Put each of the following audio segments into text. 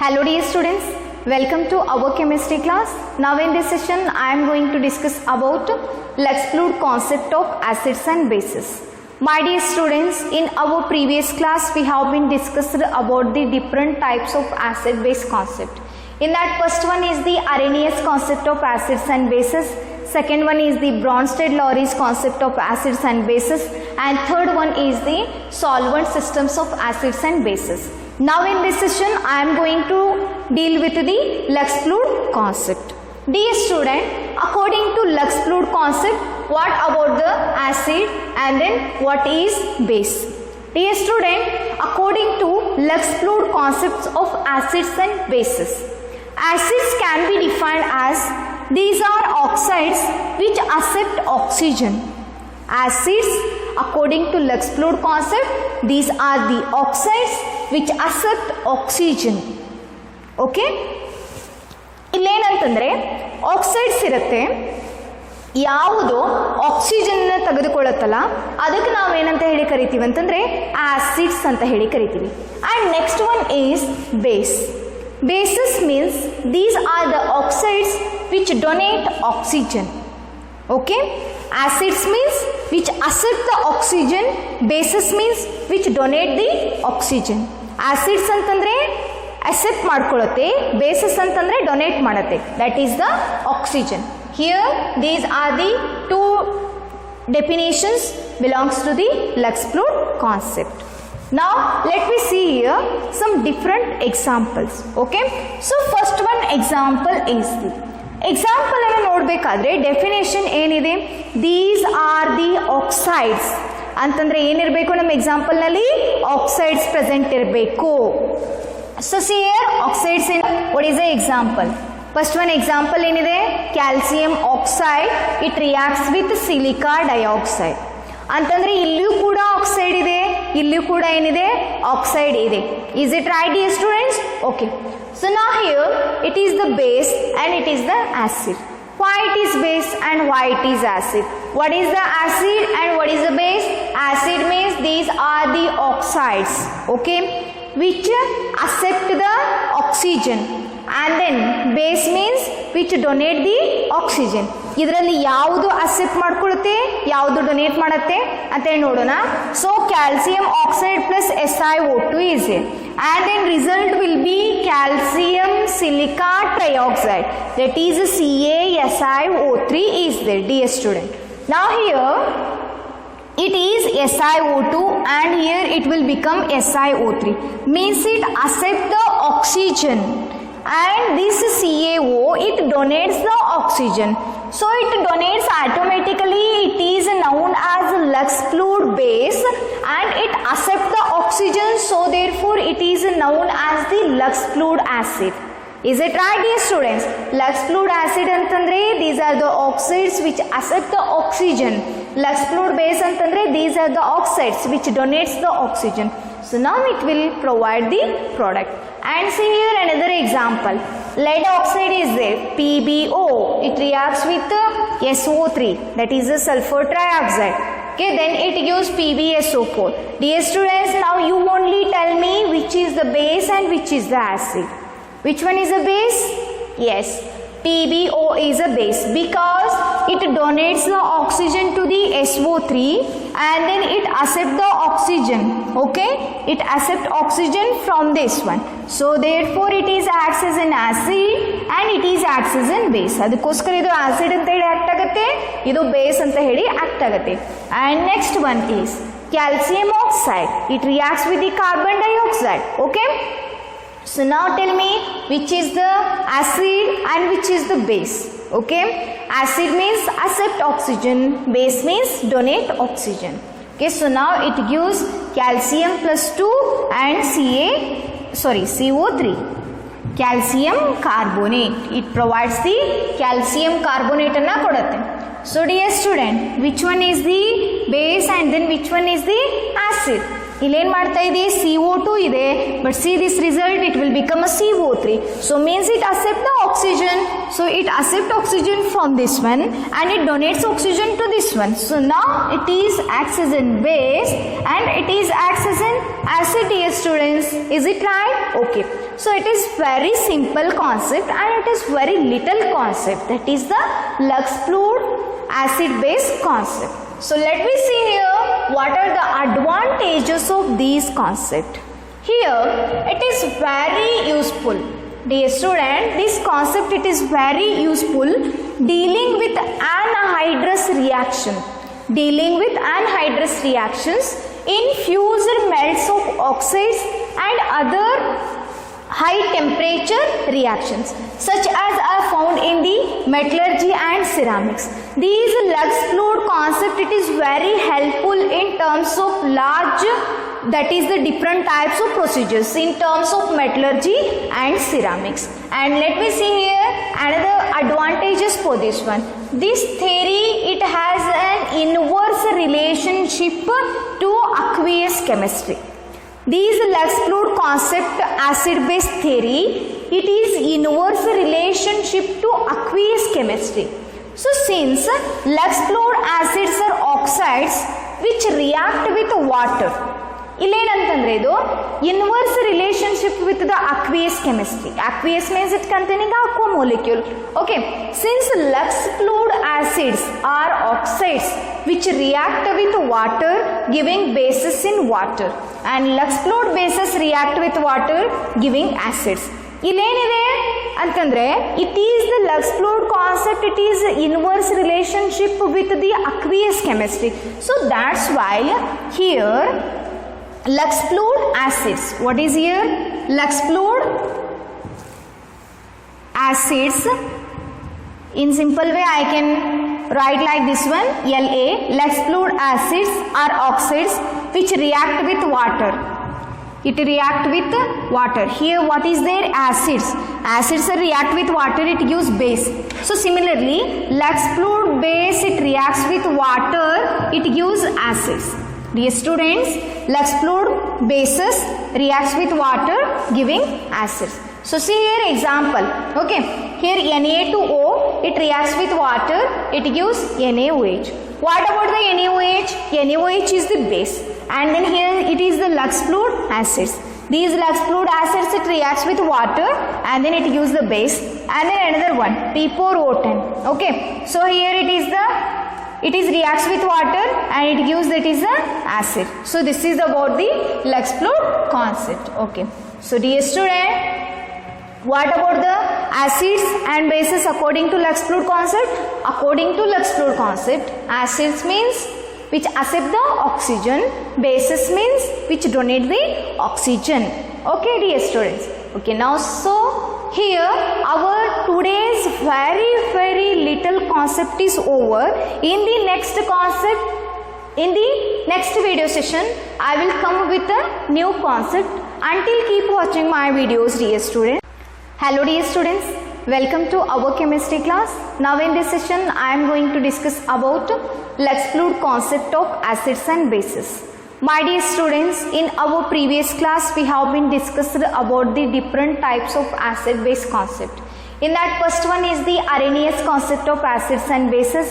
Hello dear students, welcome to our chemistry class. Now in this session I am going to discuss about Lux-Fluid concept of acids and bases. My dear students, in our previous class we have been discussed about the different types of acid base concept. In that, first one is the Arrhenius concept of acids and bases. Second one is the Bronsted-Lowry's concept of acids and bases, and third one is the solvent systems of acids and bases. Now in this session I am going to deal with the Lux-Fluid concept. Dear student, according to Lux-Fluid concept, what about the acid and then what is base? Dear student, according to Lux-Fluid concepts of acids and bases, acids can be defined as these are oxides which accept oxygen. Acids, according to Lux-Fluid concept, these are the oxides which accept oxygen. Okay? ಇಲ್ಲೇನಂತಂದ್ರೆ oxides ಇರುತ್ತೆ, ಯಾವುದು oxygen ತೆಗೆದುಕೊಳ್ಳುತ್ತಲ್ಲ ಅದಕ್ಕೆ ನಾವು ಏನಂತ ಹೇಳಿ ಕರಿತೀವಿ ಅಂತಂದ್ರೆ acids ಅಂತ ಹೇಳಿ ಕರಿತೀವಿ. And next one is base. Bases means these are the oxides which donate oxygen. Okay? Acids means which accept the oxygen. Bases means which donate the oxygen. Acids ಅಂತಂದ್ರೆ accept ಮಾಡ್ಕೊಳ್ಳುತ್ತೆ, bases ಅಂತಂದ್ರೆ donate ಮಾಡುತ್ತೆ. That is the oxygen. Here these are the two definitions belongs to the Lux-Fluid concept. Now let me see here some different examples. Okay, so first one example is the example ಅನ್ನು ನೋಡಬೇಕಾದ್ರೆ definition ಏನಿದೆ, these are the oxides ಅಂತಂದ್ರೆ ಏನಿರಬೇಕು ನಮ್ಮ example ನಲ್ಲಿ oxides present ಇರಬೇಕು. So see here oxides in what is the example? First one example ಏನಿದೆ, calcium oxide, it reacts with silica dioxide ಅಂತಂದ್ರೆ ಇಲ್ಲಿಯೂ ಕೂಡ ಆಕ್ಸೈಡ್ ಇದೆ, ಇಲ್ಲಿಯೂ ಕೂಡ ಏನಿದೆ ಆಕ್ಸೈಡ್ ಇದೆ. Is it right dear students? Okay, so now here it is the base and it is the acid. Why it is base and why it is acid? What is the acid and what is the base? Acid means these are the oxides, okay, which accept the oxygen, and then base means which donate the oxygen. ಇದರಲ್ಲಿ ಯಾವುದು accept ಮಾಡ್ಕೊಳ್ಳುತ್ತೆ, ಯಾವುದು donate ಮಾಡುತ್ತೆ ಅಂತ ಹೇಳಿ ನೋಡೋಣ. So calcium oxide plus SiO2 is here, and then result will be calcium silica trioxide, that is CaSiO3 is there dear student. Now here it is SiO2 and here it will become SiO3, means it accept the oxygen, and this CaO it donates the oxygen, so it donates automatically. It is known as Lux-Fluid base and it accepts the oxygen, so therefore it is known as the Lux-Fluid acid. Is it right dear students? Lux-Fluid acid antandre these are the oxides which accept the oxygen. Lux-Fluid base antandre these are the oxides which donates the oxygen. So now it will provide the product. And see here another example, lead oxide is there, PbO, it reacts with SO3, that is the sulfur trioxide. Okay, then it gives PbSO4. Dear students, now you only tell me which is the base and which is the acid. Which one is the base? Yes, PbO is a base because it donates the oxygen to the SO3 and then it accepts the oxygen. Okay, it accepts oxygen from this one, so therefore it is acts as an acid and it is acts as an base. ಅದಕ್ಕೋಸ್ಕರ ಇದು acid ಅಂತ ಹೇಳಿ act ಆಗುತ್ತೆ, ಇದು base ಅಂತ ಹೇಳಿ act ಆಗುತ್ತೆ. And next one is calcium oxide, it reacts with the carbon dioxide. Okay, so now tell me which is the acid and which is the base. Okay, acid means accept oxygen, base means donate oxygen. Okay, so now it gives calcium plus 2 and CO3, calcium carbonate, it provides the calcium carbonate anna kodutte. So dear student, which one is the base and then which one is the acid? ಇಲ್ಲೇನು ಮಾಡ್ತಾ ಇದೆ, CO2 ಇದೆ, but see this result, it will become a CO3. So means it accept the oxygen. So it accept oxygen from this one and it donates oxygen to this one. So now it is acts as an base and it is acts as an acid, dear students. Is it right? Okay. So it is very simple concept and it is very little concept. That is the Lux-Fluid acid base concept. So let me see here what are the advantages of these concept. Here it is very useful. Dear student, this concept it is very useful dealing with anhydrous reaction. Dealing with anhydrous reactions in fused melts of oxides and other high temperature reactions such as are found in the metallurgy and ceramics. These Lux-Fluid concept it is very helpful in terms of large, that is the different types of procedures in terms of metallurgy and ceramics. And let me see here another advantages for this one. This theory it has an inverse relationship to aqueous chemistry. These Lux-Fluid concept acid base theory it is inverse relationship to aqueous chemistry. So since Lux-Fluid acids are oxides which react with water, ಇಲ್ಲೇನಂತಂದ್ರೆ ಇದು inverse relationship with the aqueous chemistry. Aqueous means it containing aqua molecule. Okay, since Lux-Fluid acids are oxides which react with water giving bases in water and Lux-Fluid bases react with water giving acids. ಇಲ್ಲೇನಿದೆ ಅಂತಂದ್ರೆ it is the Lux-Fluid concept, it is inverse relationship with the aqueous chemistry. So that's why here Lux-Fluid acids. What is here? Lux-Fluid acids. In simple way, I can write like this one. La. Lux-Fluid acids are oxides which react with water. It react with water. Here, what is there? Acids. Acids react with water. It gives base. So similarly, Lux-Fluid base it reacts with water. It gives acids. Dear students, Lux-Fluid bases reacts with water giving acids. So see here example. Okay, here Na2O it reacts with water, it gives NaOH. What about the NaOH? NaOH is the base and then here it is the Lux-Fluid acids. These Lux-Fluid acids it reacts with water and then it gives the base and then another one P4O10. Okay, so here it is reacts with water and it gives that is a acid. So this is about the Lux-Fluid concept. Okay, so dear student, what about the acids and bases according to Lux-Fluid concept? According to Lux-Fluid concept, acids means which accept the oxygen, bases means which donate the oxygen. Okay, dear students. Okay, now so here our today's very little concept is over. In the next concept, in the next video session, I will come with a new concept. Until keep watching my videos, dear students. Hello dear students, welcome to our chemistry class. Now in this session, I am going to discuss about Lux-Fluid concept of acids and bases. My dear students, in our previous class we have been discussed about the different types of acid base concept. In that first one is the Arrhenius concept of acids and bases,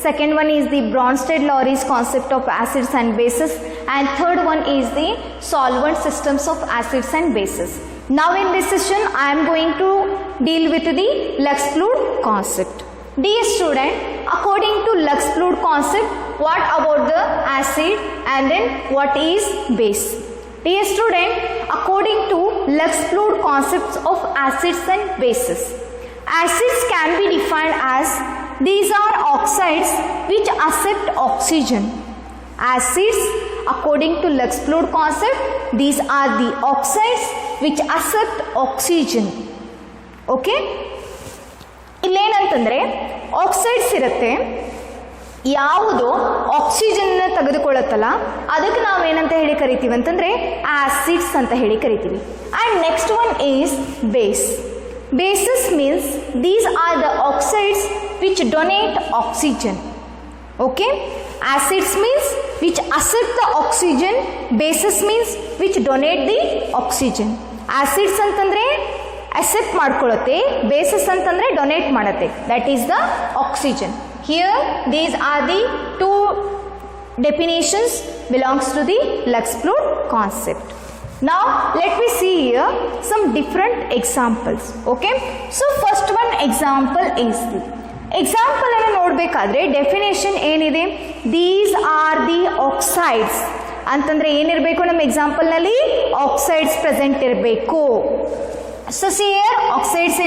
second one is the Bronsted-Lowry's concept of acids and bases, and third one is the solvent systems of acids and bases. Now in this session I am going to deal with the Lux-Fluid concept. Dear student, according to Lux-Fluid concept, what about the acid and then what is base? Dear student, according to Lux-Fluid concepts of acids and bases, acids can be defined as these are oxides which accept oxygen. Acids, according to Lux-Fluid concept, these are the oxides which accept oxygen. Okay? ಇಲ್ಲೇನಂತಂದರೆ oxides ಇರುತ್ತೆ, ಯಾವುದು ಆಕ್ಸಿಜನ್ನ ತೆಗೆದುಕೊಳ್ಳುತ್ತಲ್ಲ ಅದಕ್ಕೆ ನಾವು ಏನಂತ ಹೇಳಿ ಕರಿತೀವಿ ಅಂತಂದರೆ acids ಅಂತ ಹೇಳಿ ಕರಿತೀವಿ. And next one is base. Basis means these are the oxides which donate oxygen. Okay, acids means which accept the oxygen, bases means which donate the oxygen. Acids ಅಂತಂದ್ರೆ accept ಮಾಡ್ಕೊಳ್ಳುತ್ತೆ, bases ಅಂತಂದ್ರೆ donate ಮಾಡುತ್ತೆ, that is the oxygen. Here these are the two definitions belongs to the Lux-Fluid concept. Now let me see here some different examples. Okay, so first one example is the example ಅನ್ನು ನೋಡಬೇಕಾದ್ರೆ definition ಏನಿದೆ, these are the oxides ಅಂತಂದ್ರೆ ಏನಿರಬೇಕು ನಮ್ಮ example ನಲ್ಲಿ, oxides present ಇರಬೇಕು. So see here oxides